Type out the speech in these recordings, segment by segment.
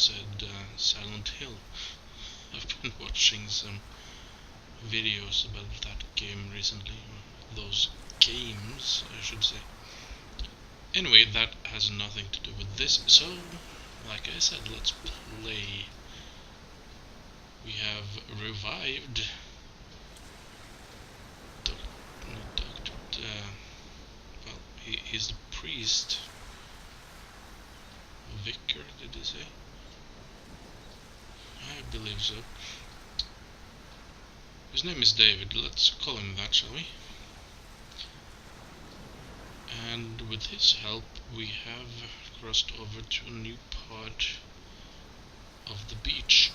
said Silent Hill. I've been watching some videos about that game recently. Those games, I should say. Anyway, that has nothing to do with this. So, like I said, let's play. We have revived well, he's the priest. Vicar, did he say? I believe so. His name is David. Let's call him that, shall we? And with his help, we have crossed over to a new part of the beach.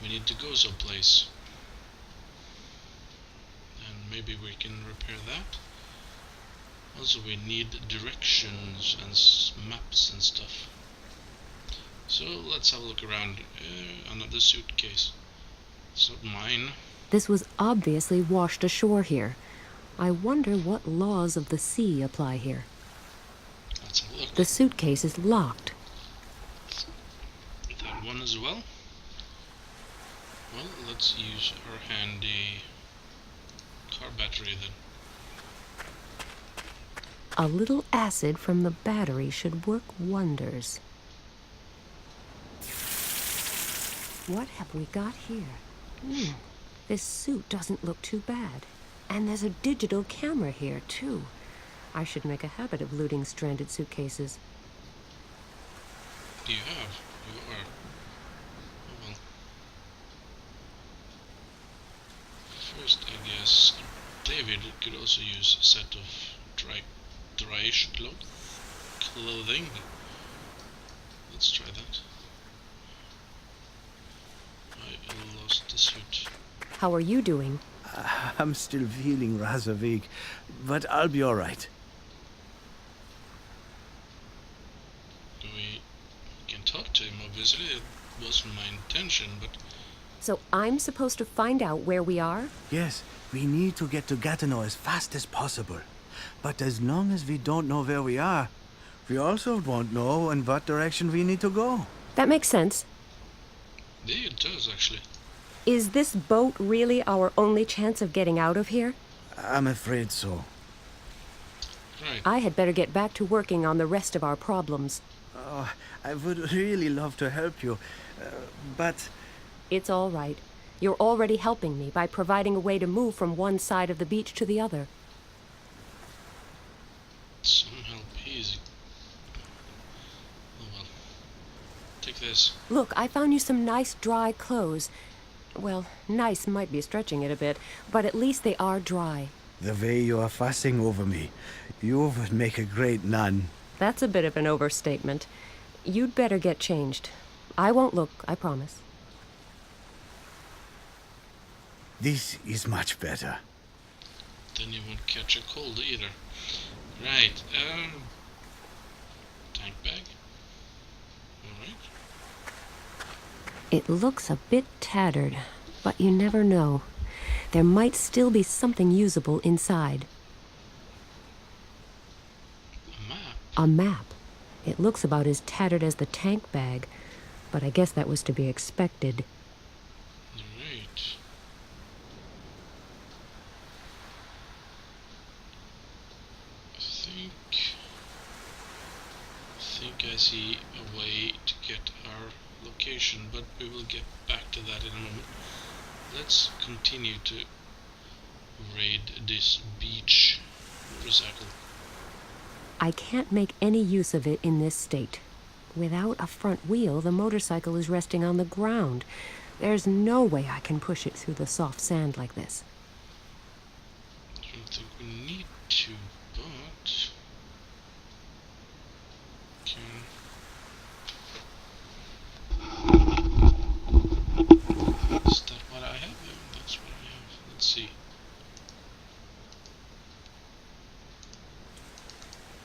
We need to go someplace, and maybe we can repair that. Also, we need directions and maps and stuff. So let's have a look around. Another suitcase. It's not mine. This was obviously washed ashore here. I wonder what laws of the sea apply here. Let's have a look. The suitcase is locked. That one as well. Well, let's use our handy car battery then. A little acid from the battery should work wonders. What have we got here? This suit doesn't look too bad. And there's a digital camera here, too. I should make a habit of looting stranded suitcases. You have. You are. Oh well. First, I guess David could also use a set of dryish clothing. Let's try that. I lost the suit. How are you doing? I'm still feeling rather weak, but I'll be all right. We can talk to him, obviously. It wasn't my intention, but... So I'm supposed to find out where we are? Yes, we need to get to Gatenau as fast as possible. But as long as we don't know where we are, we also won't know in what direction we need to go. That makes sense. Yeah, it does, actually. Is this boat really our only chance of getting out of here? I'm afraid so. Right. I had better get back to working on the rest of our problems. Oh, I would really love to help you, but... It's all right. You're already helping me by providing a way to move from one side of the beach to the other. Some help easy. Oh well. Take this. Look, I found you some nice dry clothes. Well, nice might be stretching it a bit, but at least they are dry. The way you are fussing over me, you would make a great nun. That's a bit of an overstatement. You'd better get changed. I won't look, I promise. This is much better. Then you won't catch a cold either. Right, tank bag. Alright. It looks a bit tattered, but you never know. There might still be something usable inside. A map? A map. It looks about as tattered as the tank bag, but I guess that was to be expected. Right. I think I see a way to get our location, but we will get back to that in a moment. Let's continue to raid this beach motorcycle. I can't make any use of it in this state. Without a front wheel, the motorcycle is resting on the ground. There's no way I can push it through the soft sand like this. I don't think we need to, but... Is that what I have? Yeah, that's what I have. Let's see.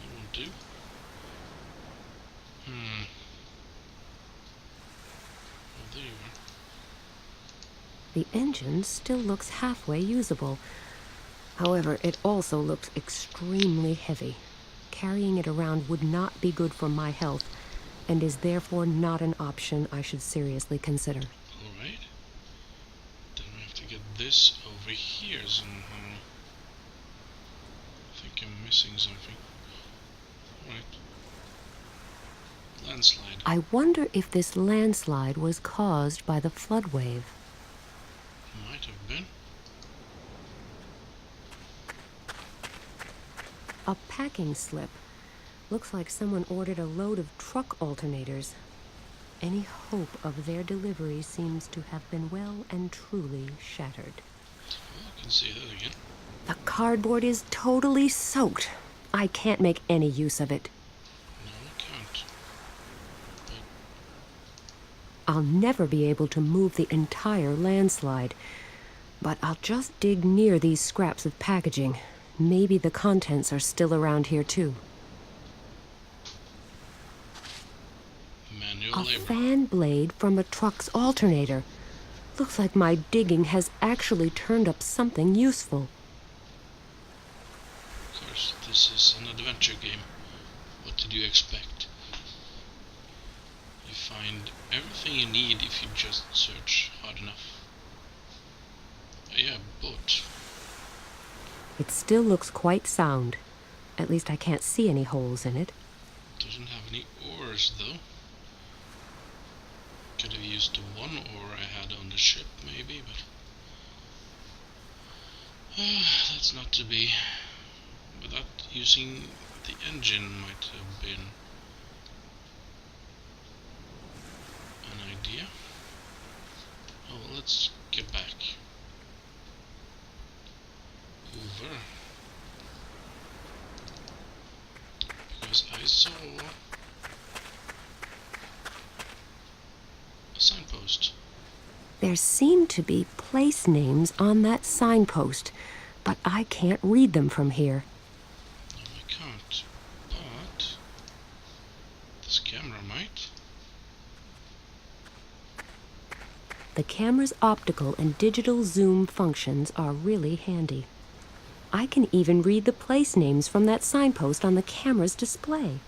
That won't do. Oh, there you are. The engine still looks halfway usable. However, it also looks extremely heavy. carrying it around would not be good for my health, and is therefore not an option I should seriously consider. Alright. Then we have to get this over here somehow. I think I'm missing something. Alright. Landslide. I wonder if this landslide was caused by the flood wave. Might have been. A packing slip. Looks like someone ordered a load of truck alternators. Any hope of their delivery seems to have been well and truly shattered. Well, I can see that again. The cardboard is totally soaked. I can't make any use of it. No, I can't. I'll never be able to move the entire landslide, but I'll just dig near these scraps of packaging. Maybe the contents are still around here too. Manual A labor. fan blade from a truck's alternator. Looks like my digging has actually turned up something useful. Of course, this is an adventure game. What did you expect? You find everything you need if you just search hard enough. Oh yeah, boat. It still looks quite sound. At least I can't see any holes in it. Doesn't have any oars though. Could have used the one oar I had on the ship maybe, but that's not to be. Without using the engine might have been an idea. Oh, well, let's get back. Over. Because I saw a signpost. There seem to be place names on that signpost, but I can't read them from here. No, I can't. But this camera might. The camera's optical and digital zoom functions are really handy. I can even read the place names from that signpost on the camera's display.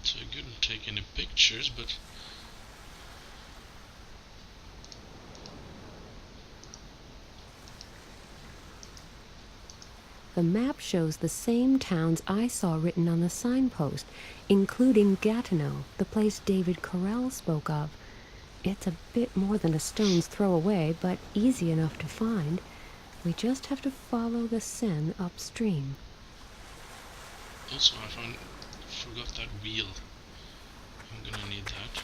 So I couldn't take any pictures, but The map shows the same towns I saw written on the signpost, including Gatenau, the place David Korell spoke of. It's a bit more than a stone's throw away, but easy enough to find. We just have to follow the Seine upstream. also I forgot that wheel. I'm gonna need that.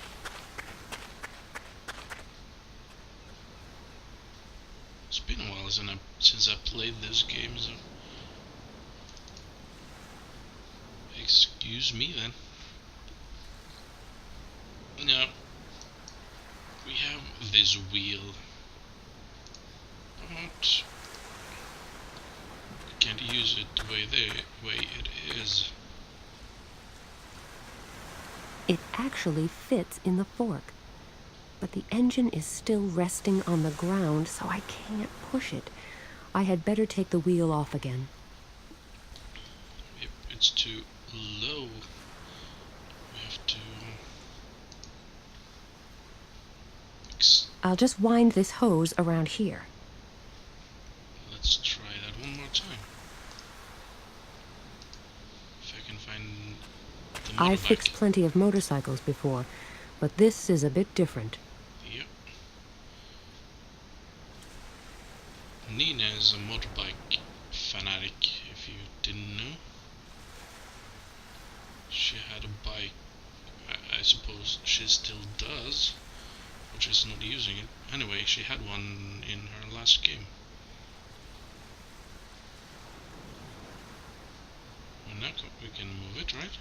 It's been a while since I played this game, so excuse me then. Now we have this wheel, but we can't use it the way it is. It actually fits in the fork, but the engine is still resting on the ground, so I can't push it. I had better take the wheel off again. Yep, it's too low. We have to I'll just wind this hose around here. let's try that one more time. If I can find the I've motorbike. fixed plenty of motorcycles before, but this is a bit different. Yep. Nina is a motorbike fanatic, if you didn't know. She had a bike, I suppose she still does, but she's not using it. Anyway, she had one in her last game. And now we can move it, right?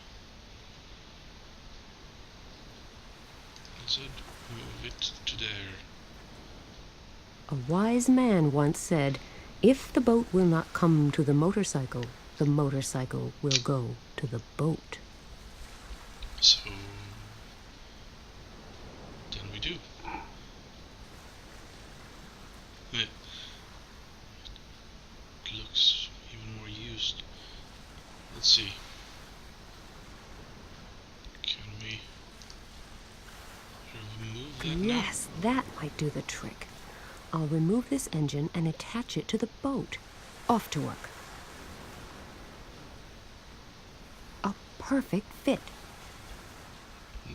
I said move it to there. A wise man once said, "If the boat will not come to the motorcycle will go to the boat." So then we do. It looks even more used. Let's see. might do the trick. I'll remove this engine and attach it to the boat. Off to work. A perfect fit.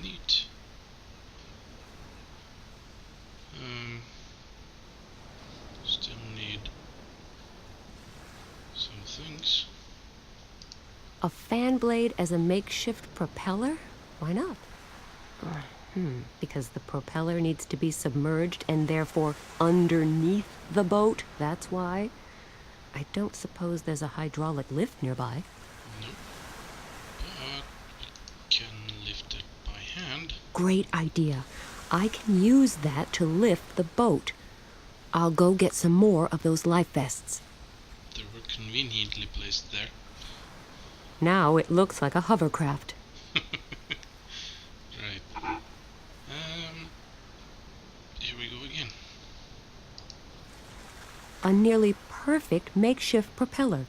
Neat. Still need some things. A fan blade as a makeshift propeller? Why not? Because the propeller needs to be submerged and therefore underneath the boat, that's why. I don't suppose there's a hydraulic lift nearby. Nope. But can lift it by hand. Great idea. I can use that to lift the boat. I'll go get some more of those life vests. They were conveniently placed there. Now it looks like a hovercraft. Right. Here we go again. A nearly perfect makeshift propeller.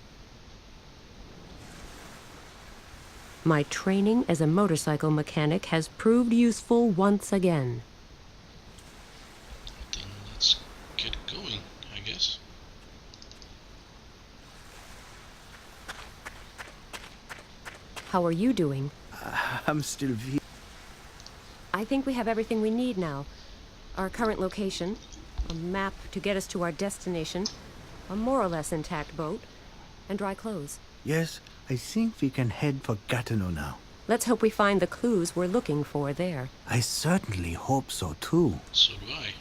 My training as a motorcycle mechanic has proved useful once again. Then let's get going, I guess. How are you doing? I'm still I think we have everything we need now. Our current location, a map to get us to our destination, a more or less intact boat, and dry clothes. Yes, I think we can head for Gatenau now. Let's hope we find the clues we're looking for there. I certainly hope so too. So do I.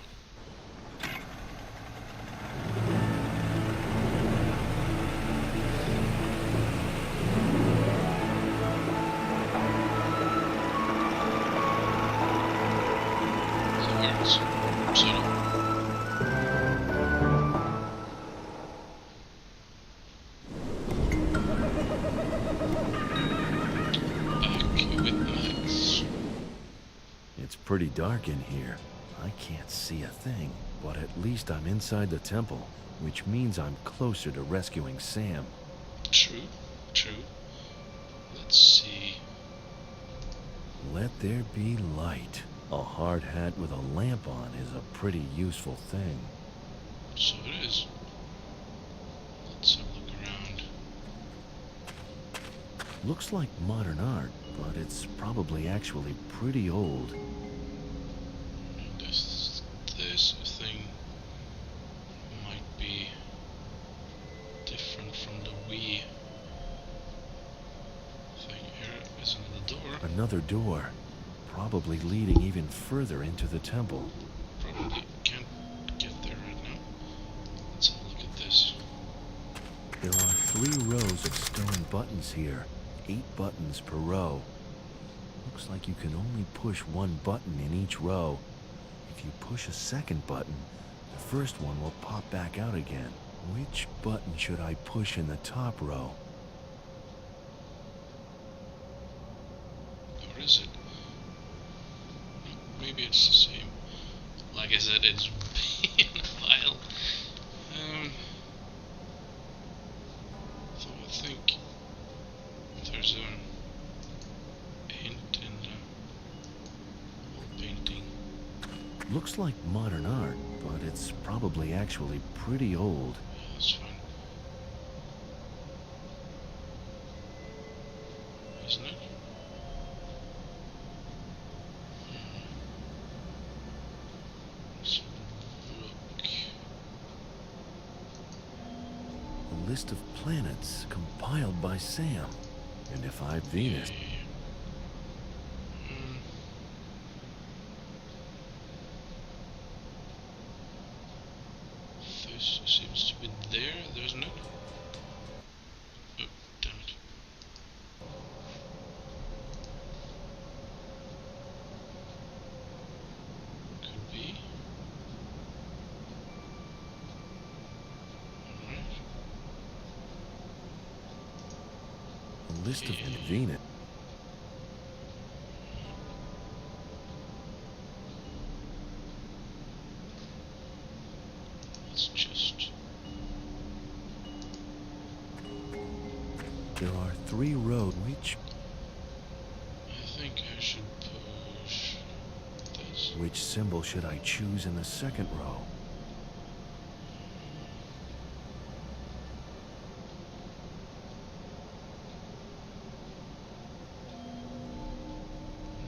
Sort of. Back with Max. It's pretty dark in here. I can't see a thing, but at least I'm inside the temple, which means I'm closer to rescuing Sam. True, true. Let's see. Let there be light. A hard hat with a lamp on is a pretty useful thing. So it is. Let's have a look around. Looks like modern art, but it's probably actually pretty old. This thing might be different from the Wii thing. Here is another door. Another door, probably leading even further into the temple. Probably can't get there right now. Let's have a look at this. There are 3 rows of stone buttons here, 8 buttons per row. Looks like you can only push 1 button in each row. If you push a second button, the first one will pop back out again. Which button should I push in the top row? Or is it? Maybe it's the same. Like I said, it's been a while. So I think there's a hint in the wall painting. Looks like modern art, but it's probably actually pretty old. Yeah, that's fine. Isn't it? Let's look. A list of planets compiled by Sam. And if I Venus... This seems to be there, doesn't it? Oh, damn it. Could be. Alright. A list of Venus... Let's just... There are 3 roads which... I think I should push this. Which symbol should I choose in the second row?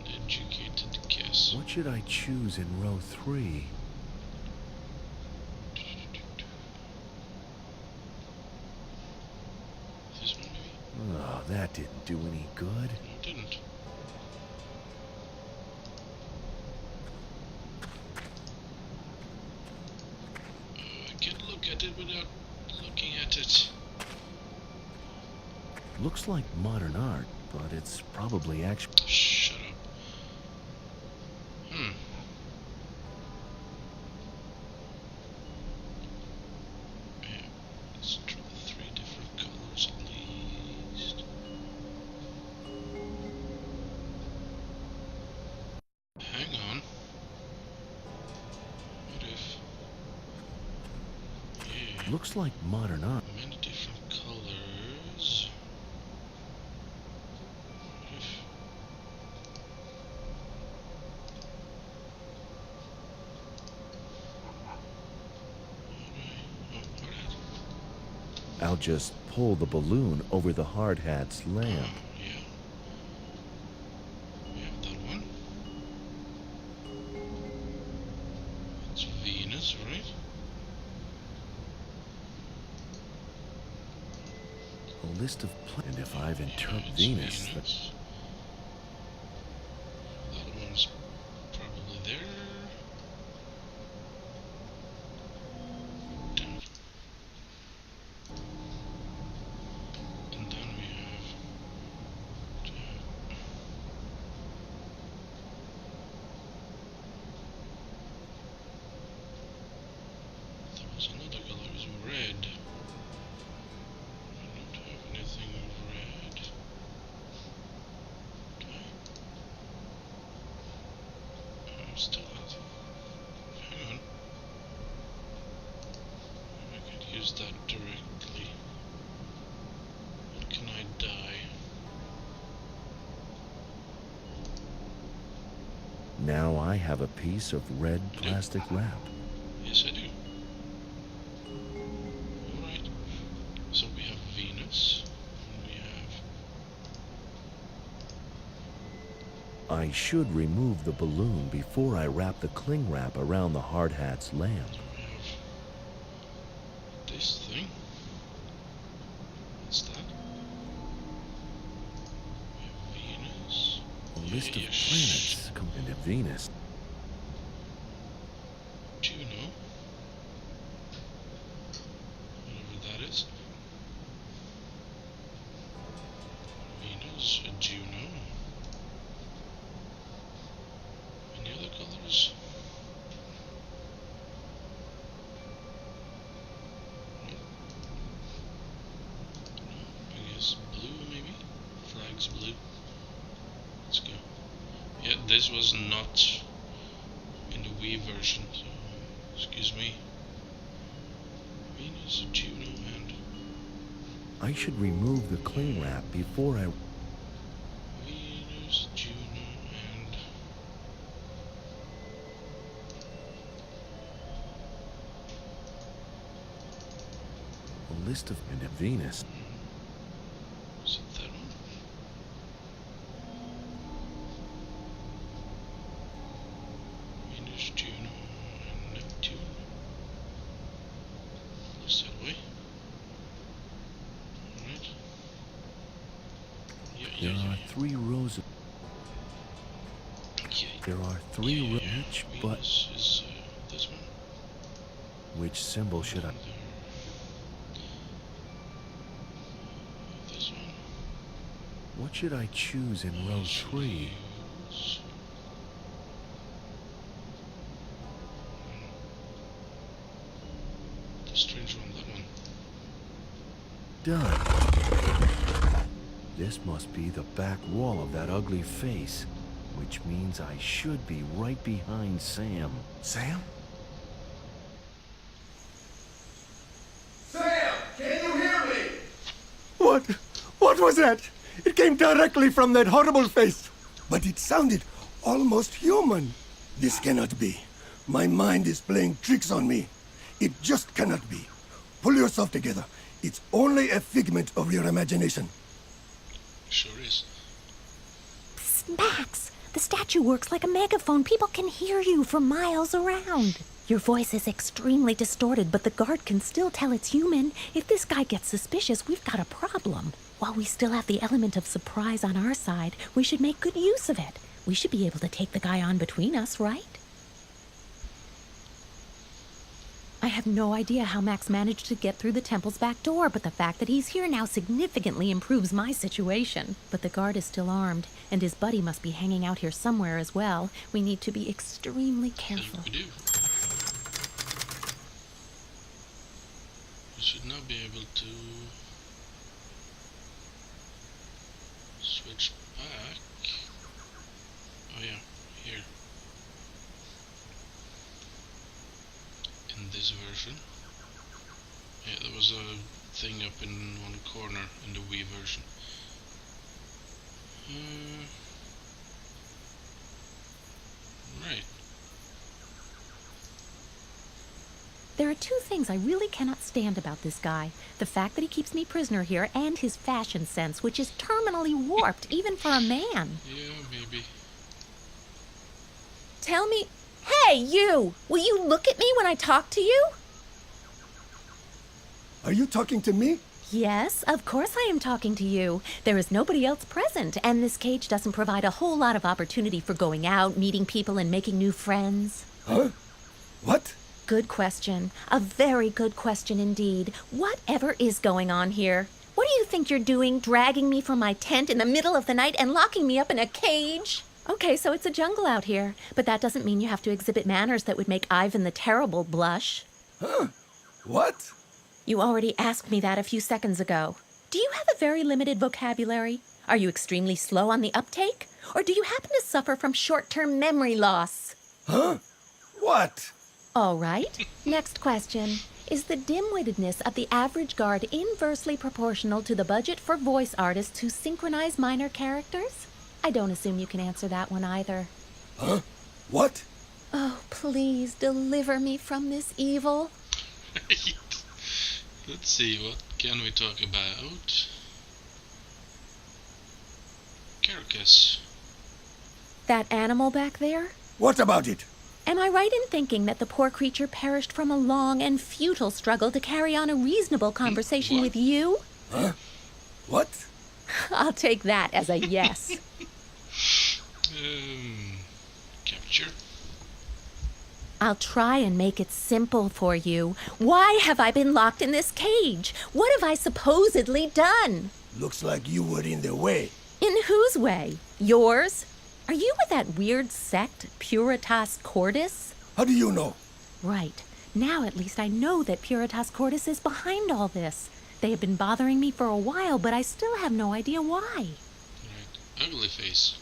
An educated guess. What should I choose in row 3? This one maybe? Oh, that didn't do any good. No, it didn't. I can't look at it without looking at it. Looks like modern art, but it's probably actually... Shut up. Yeah, let's try 3 different colors at least. Hang on. What if... Yeah, Looks like modern art. many different colors. What if... I'll just pull the balloon over the hard hat's lamp. Yeah. We have that one. It's Venus, right? A list of planets. And if I've Yeah, interpreted it's Venus, Venus. That one's probably there. Damn it. And then we have... There was another color, it was red. I don't have anything red. Do I? Still has... Hang on. Maybe I could use that directly. What can I dye? now I have a piece of red plastic wrap. Yes, I do. Alright. So we have Venus. And we have... I should remove the balloon before I wrap the cling wrap around the hard hat's lamp. We have this thing. What's that? We have Venus. A list of Yeah, planets come into Venus. Juno. Whatever that is. Venus, Juno. Any other colors? I guess blue maybe? Flag's blue. Let's go. Yeah, this was not in the Wii version, so excuse me. Venus, Juno, and I should remove the cling wrap before I... Venus, Juno, and A list of into Venus. is it that one? Venus, Juno, and Neptune. Looks that way. Alright. There are 3 rows of... Yeah. There are 3 rows each, but Venus is this one. which symbol should I... And this one. What should I choose in row 3? Use- The strange one, that one. Done. This must be the back wall of that ugly face, which means I should be right behind Sam. Sam? Sam, can you hear me? What? What was that? It came directly from that horrible face. But it sounded almost human. This cannot be. My mind is playing tricks on me. It just cannot be. Pull yourself together. It's only a figment of your imagination. Sure is. Max, the statue works like a megaphone. People can hear you for miles around. Your voice is extremely distorted, but the guard can still tell it's human. If this guy gets suspicious, we've got a problem. While we still have the element of surprise on our side, we should make good use of it. We should be able to take the guy on between us, right? I have no idea how Max managed to get through the temple's back door, but the fact that he's here now significantly improves my situation. But the guard is still armed, and his buddy must be hanging out here somewhere as well. We need to be extremely careful. We do. We should now be able to switch back. Oh yeah, here. In this version. Yeah, there was a thing up in one corner in the Wii version. Right. There are two things I really cannot stand about this guy. The fact that he keeps me prisoner here, and his fashion sense, which is terminally warped, even for a man. Yeah, maybe. Tell me... Hey, you! Will you look at me when I talk to you? Are you talking to me? Yes, of course I am talking to you. There is nobody else present, and this cage doesn't provide a whole lot of opportunity for going out, meeting people, and making new friends. Huh? What? Good question. A very good question indeed. Whatever is going on here? What do you think you're doing, dragging me from my tent in the middle of the night and locking me up in a cage? Okay, so it's a jungle out here, but that doesn't mean you have to exhibit manners that would make Ivan the Terrible blush. Huh? What? You already asked me that a few seconds ago. Do you have a very limited vocabulary? Are you extremely slow on the uptake? Or do you happen to suffer from short-term memory loss? Huh? What? All right. Next question. Is the dim-wittedness of the average guard inversely proportional to the budget for voice artists who synchronize minor characters? I don't assume you can answer that one either. Huh? What? Oh, please deliver me from this evil. Let's see, what can we talk about? Carcass. That animal back there? What about it? Am I right in thinking that the poor creature perished from a long and futile struggle to carry on a reasonable conversation with you? Huh? What? I'll take that as a yes. Capture. I'll try and make it simple for you. Why have I been locked in this cage? What have I supposedly done? Looks like you were in the way. In whose way? Yours? Are you with that weird sect, Puritas Cordis? How do you know? Right. Now at least I know that Puritas Cordis is behind all this. They have been bothering me for a while, but I still have no idea why. Right. Ugly face.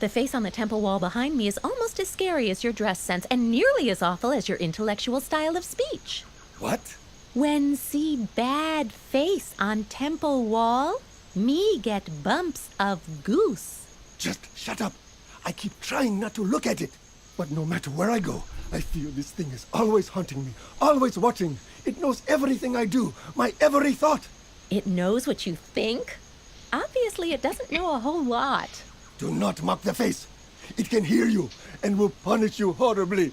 The face on the temple wall behind me is almost as scary as your dress sense and nearly as awful as your intellectual style of speech. What? When see bad face on temple wall, me get bumps of goose. Just shut up. I keep trying not to look at it. But no matter where I go, I feel this thing is always haunting me, always watching. It knows everything I do, my every thought. It knows what you think? Obviously, it doesn't know a whole lot. Do not mock the face. It can hear you and will punish you horribly.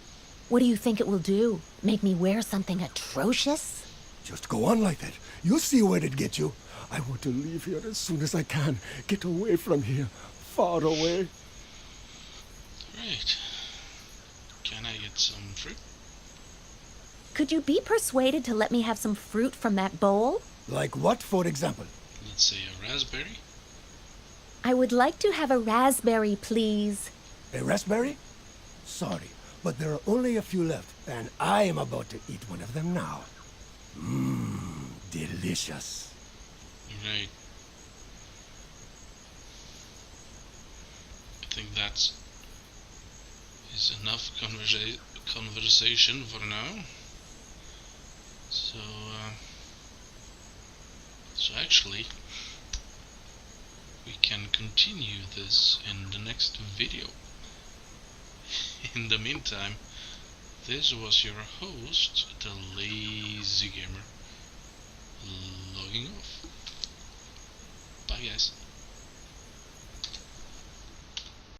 What do you think it will do? Make me wear something atrocious? Just go on like that. You'll see where it gets you. I want to leave here as soon as I can. Get away from here. Far away. Right. Can I get some fruit? Could you be persuaded to let me have some fruit from that bowl? Like what, for example? Let's say a raspberry. I would like to have a raspberry, please. A raspberry? Sorry, but there are only a few left, and I am about to eat one of them now. Mmm, delicious. Right. I think that's is enough conversation for now. So actually, we can continue this in the next video. In the meantime, this was your host, the Lazy Gamer, logging off. Bye guys.